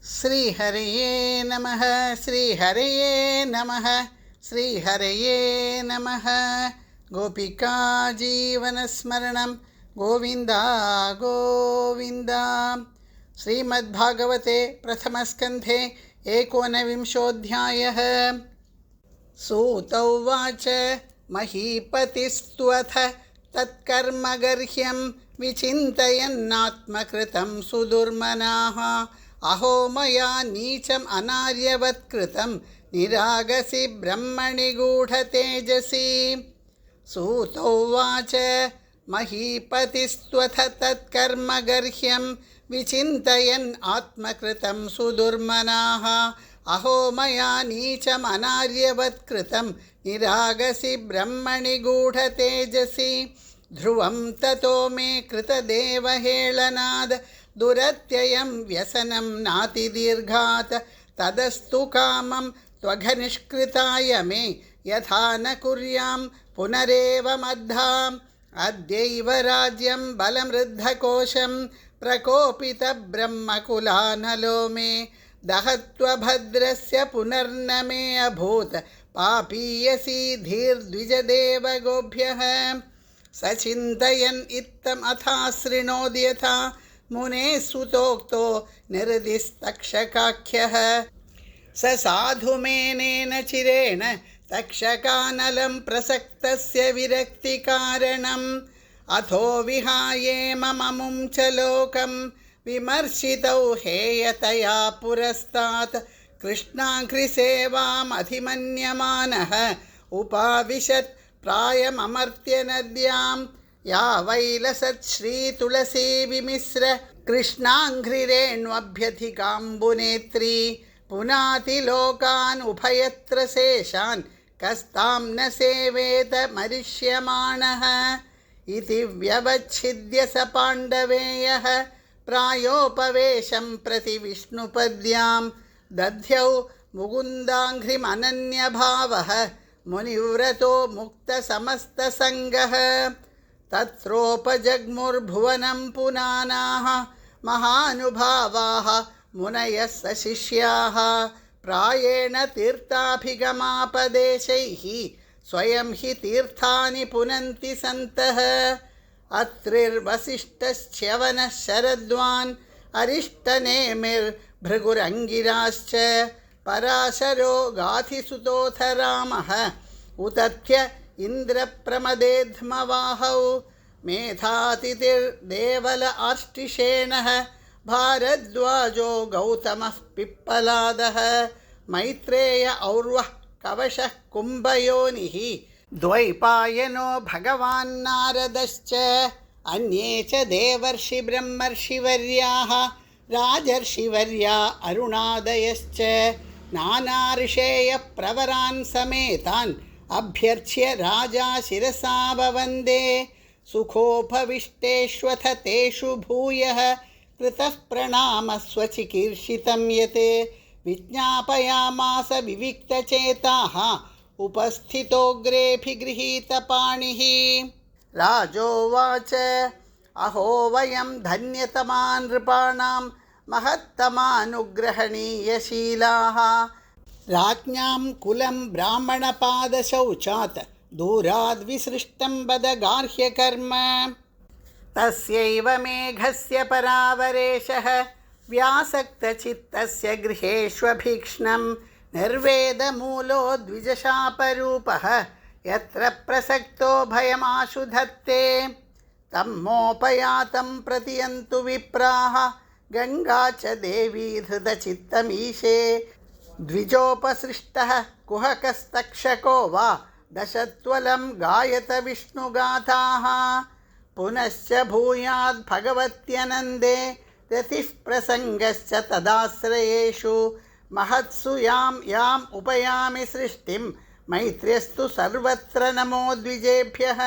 श्रीहरये नमः श्रीहरये नमः श्रीहरये नमः। गोपिका जीवनस्मरणं गोविन्दा गोविन्दा। श्रीमद्भागवते प्रथमस्कन्धे 19विंशोऽध्यायः। सूत उवाच महीपतिस्त्वथ तत्कर्मगर्ह्यं विचिन्तयन्नात्मकृतं सुदुर्मनाः। अहो मया नीचम् अनार्यवत्कृतं निरागसि ब्रह्मणि गूढतेजसि। सूत उवाच महीपतिस्त्वथ तत्कर्मगर्ह्यं विचिन्तयन् आत्मकृतं सुदुर्मनाः। अहो मया नीचम् अनार्यवत्कृतं निरागसि ब्रह्मणि गूढतेजसि। ध्रुवं ततो मे कृतदेवहेळनाद दुरत्ययं व्यसनं नातिदीर्घात्। तदस्तु कामं त्वघनिष्कृताय मे यथा न कुर्यां पुनरेवमद्धाम्। अद्यैव राज्यं बलमृद्धकोशं प्रकोपितब्रह्मकुलानलो मे दहत्वभद्रस्य पुनर्न मे अभूत् पापीयसी धीर्द्विजदेवगोभ्यः। सचिन्तयन् इत्थमथा शृणोद्यथा मुने सुतोक्तो निरदिस्तक्षकाख्यः। स साधुमेनेन चिरेण तक्षकानलं प्रसक्तस्य विरक्तिकारणम्। अथो विहायेममुं च लोकं विमर्शितौ हेयतया पुरस्तात्। कृष्णाङ्घ्रिसेवामधिमन्यमानः उपाविशत् प्रायममर्त्य या वैलसत् श्रीतुलसी विमिश्र कृष्णाङ्घ्रिरेण्वभ्यधिकाम्बुनेत्री। पुनातिलोकान् उभयत्र शेषान् कस्तां न सेवेत मरिष्यमाणः। इति व्यवच्छिद्य स पाण्डवेयः प्रायोपवेशं प्रति विष्णुपद्यां। दध्यौ मुकुन्दाङ्घ्रिमनन्यभावः मुनिव्रतो मुक्तसमस्तसङ्गः। तत्रोपजग्मुर्भुवनं पुनानाः महानुभावाः मुनयः सशिष्याः। प्रायेण तीर्थाभिगमापदेशैः स्वयं हि तीर्थानि पुनन्ति सन्तः। अत्रिर्वसिष्ठश्च्यवनः शरद्वान् अरिष्टनेमिर्भृगुरङ्गिराश्च। पराशरो गाधिसुतोऽथ रामः उतथ्य इन्द्रप्रमदेध्मवाहौ। मेधातिथिर्देवल आष्टिषेणः भारद्वाजो गौतमः पिप्पलादः। मैत्रेय और्वः कवशः कुम्भयोनिः द्वैपायनो भगवान् नारदश्च। अन्ये च देवर्षि ब्रह्मर्षिवर्याः राजर्षिवर्या अरुणादयश्च। नानाऋषेयः प्रवरान् समेतान् अभ्यर्च्य राजा शिरसा ववन्दे। सुखोपविष्टेष्वथ तेषु भूयः कृतः प्रणामः स्वचिकीर्षितं यत्। विज्ञापयामास विविक्तचेताः उपस्थितोऽग्रेऽभिगृहीतपाणिः। राजोवाच अहो वयं धन्यतमा नृपाणां महत्तमानुग्रहणीयशीलाः। राज्ञां कुलं ब्राह्मणपादशौचात् दूराद्विसृष्टं वद गार्ह्यकर्म। तस्यैव मेघस्य परावरेशः व्यासक्तचित्तस्य गृहेष्वभीक्ष्णं। निर्वेदमूलो द्विजशापरूपः यत्र प्रसक्तो भयमाशु धत्ते। तम्मोपयातं प्रतियन्तु विप्राः गङ्गा च देवी धृतचित्तमीशे। द्विजोपसृष्टः कुहकस्तक्षको वा दशत्वलं गायत विष्णुगाथाः। पुनश्च भूयाद् भगवत्यनन्दे रतिः प्रसङ्गश्च तदाश्रयेषु। महत्सु याम् उपयामि सृष्टिं मैत्र्यस्तु सर्वत्र नमो द्विजेभ्यः।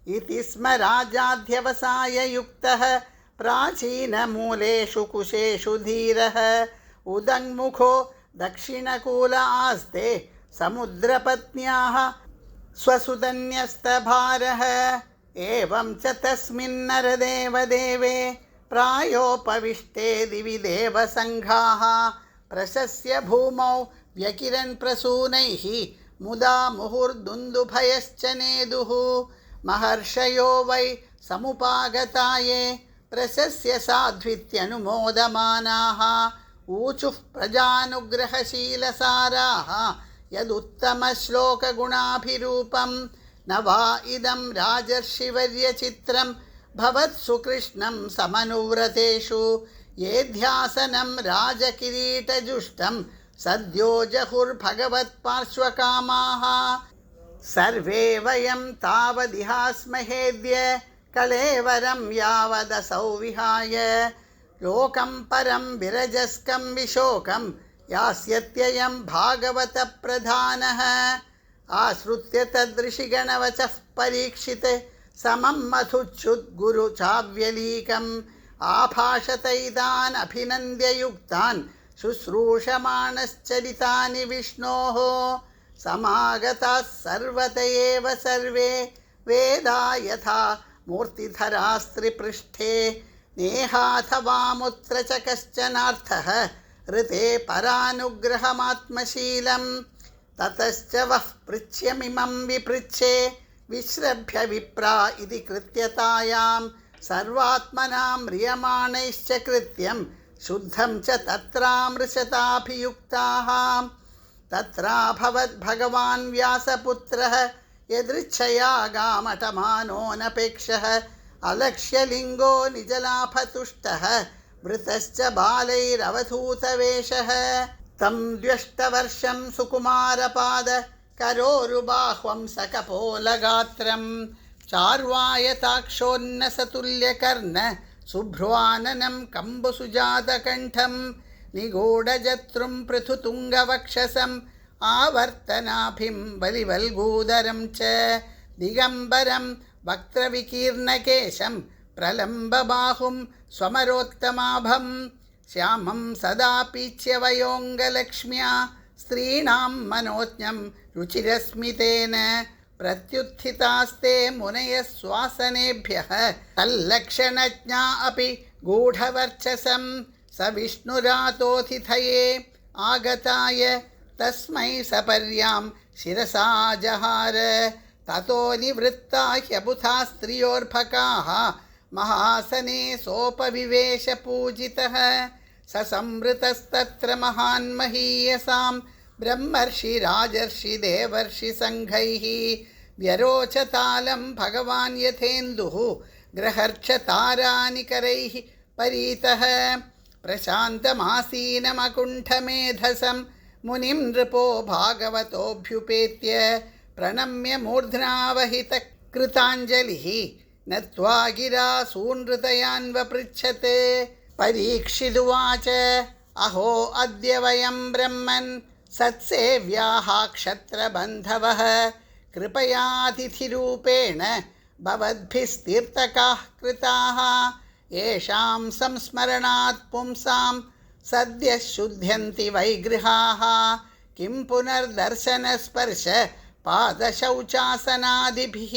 इति स्म राजाध्यवसाय युक्तः प्राचीनमूलेषु कुशेषु धीरः। उदङ्मुखो दक्षिणकूल आस्ते समुद्रपत्न्याः स्वसुतन्यस्तभारः। एवं च तस्मिन्नरदेवदेवे प्रायोपविष्टे दिवि देवसङ्घाः प्रशस्य भूमौ व्यकिरन् प्रसूनैः मुदा मुहुर्दुन्दुभयश्च नेदुः महर्षयो वै समुपागताये प्रशस्य साध्वित्यनुमोदमानाः ऊचुः प्रजानुग्रहशीलसाराः यदुत्तमश्लोकगुणाभिरूपं न वा इदं राजर्षिवर्यचित्रं भवत्सु कृष्णं समनुव्रतेषु ये ध्यासनं राजकिरीटजुष्टं सद्यो जहुर्भगवत्पार्श्वकामाः सर्वे वयं तावदिहास्महेद्य कलेवरं यावदसौ विहाय लोकं परं विरजस्कं विशोकं यास्यत्ययं भागवतप्रधानः आश्रुत्य तदृशिगणवचः परीक्षित समं मधुच्युद्गुरुचाव्यलीकम् आभाषतैतान् अभिनन्द्ययुक्तान् शुश्रूषमाणश्चरितानि विष्णोः समागताः सर्वत एव सर्वे वेदा यथा मूर्तिधरास्त्रिपृष्ठे नेहाथवामुत्र च कश्चनार्थः ऋते परानुग्रहमात्मशीलं ततश्च वः पृच्छ्यमिमं विपृच्छे विश्रभ्य विप्रा इति कृत्यतायां सर्वात्मनां म्रियमाणैश्च कृत्यं शुद्धं च तत्रामृषताभियुक्ताः तत्राभवद्भगवान् व्यासपुत्रः यदृच्छया गामटमानोऽनपेक्षः अलक्ष्यलिङ्गो निजलाभतुष्टः वृतश्च बालैरवधूतवेषः तं द्व्यष्टवर्षं सुकुमारपाद करोरुबाह्वं सकपोलगात्रं चार्वायताक्षोन्नसतुल्यकर्ण शुभ्रवाननं कम्बुसुजातकण्ठं निगूढजत्रुं पृथुतुङ्गवक्षसम् आवर्तनाभिं बलिवल्गूदरं च दिगम्बरं वक्त्रविकीर्णकेशं प्रलम्बबाहुं स्वमरोत्तमाभं श्यामं सदा पीच्यवयोऽङ्गलक्ष्म्या स्त्रीणां मनोज्ञं रुचिरस्मितेन प्रत्युत्थितास्ते मुनयः स्वासनेभ्यः तल्लक्षणज्ञा अपि गूढवर्चसं स विष्णुरातोऽतिथये आगताय तस्मै सपर्यां शिरसा जहार ततो निवृत्ता ह्यबुधा स्त्रियोर्भकाः महासने सोपविवेशपूजितः ससंवृतस्तत्र महान्महीयसां ब्रह्मर्षिराजर्षिदेवर्षिसङ्घैः व्यरोचतालं भगवान् यथेन्दुः ग्रहर्क्षतारानिकरैः परीतः प्रशान्तमासीनमकुण्ठमेधसं मुनिं नृपो भागवतोऽभ्युपेत्य प्रणम्य मूर्ध्नावहितकृताञ्जलिः नत्वा गिरा सूनृतयान्वपृच्छत् परीक्षिदुवाच अहो अद्य वयं ब्रह्मन् सत्सेव्याः क्षत्रबन्धवः कृपयातिथिरूपेण भवद्भिस्तीर्थकाः कृताः येषां संस्मरणात् पुंसां सद्यः शुध्यन्ति वैगृहाः किं पुनर्दर्शनस्पर्श पादशौचासनादिभिः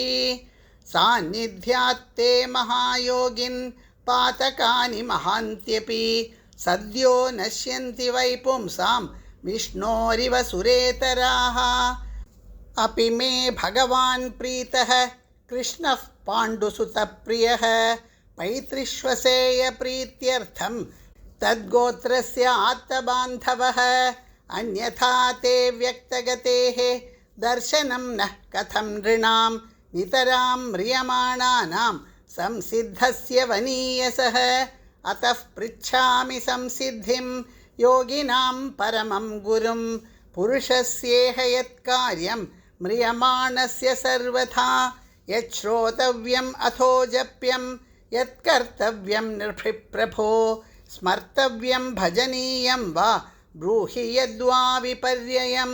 सान्निध्यात्ते महायोगिन् पातकानि महान्त्यपि सद्यो नश्यन्ति वै पुंसां विष्णोरिव सुरेतराः अपि मे भगवान् प्रीतः कृष्णः पाण्डुसुतप्रियः पैतृष्वसेयप्रीत्यर्थं तद्गोत्रस्य आत्तबान्धवः अन्यथा ते व्यक्तगतेः दर्शनं नः कथं नृणां नितरां म्रियमाणानां संसिद्धस्य वनीयसः अतः पृच्छामि संसिद्धिं योगिनां परमं गुरुं पुरुषस्येह यत्कार्यं म्रियमाणस्य सर्वथा यच्छ्रोतव्यम् अथो जप्यं यत्कर्तव्यं नृभिप्रभो स्मर्तव्यं भजनीयं वा ब्रूहि यद्वा विपर्ययं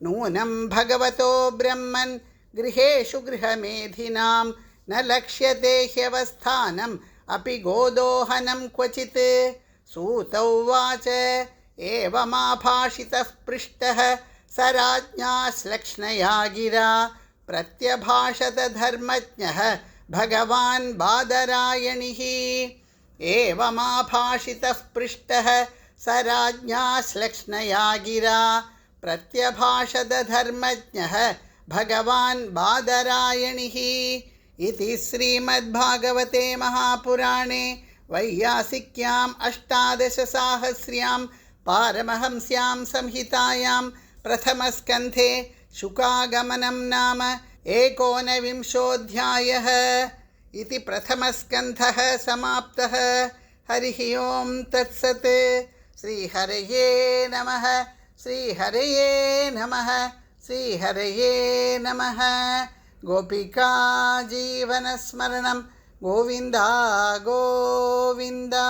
नूनं भगवतो ब्रह्मन् गृहेषु गृहमेधिनां न लक्ष्यते ह्यवस्थानम् अपि गोदोहनं क्वचित् सूत उवाच एवमाभाषितः पृष्टः स राज्ञा श्लक्ष्णया गिरा प्रत्यभाषत धर्मज्ञः भगवान् बादरायणिः एवमाभाषितः पृष्टः स राज्ञा श्लक्ष्णया गिरा प्रत्यभाषदधर्मज्ञः भगवान् बादरायणिः इति श्रीमद्भागवते महापुराणे वैयासिक्याम् अष्टादशसाहस्र्यां पारमहंस्यां संहितायां प्रथमस्कन्धे शुकागमनं नाम 19विंशोऽध्यायः इति प्रथमस्कन्धः समाप्तः। हरिः ओं तत्सत्। श्रीहरये नमः। श्रीहरये नमः। श्रीहरये नमः। गोपिका जीवनस्मरणं गोविन्दा गोविन्दा।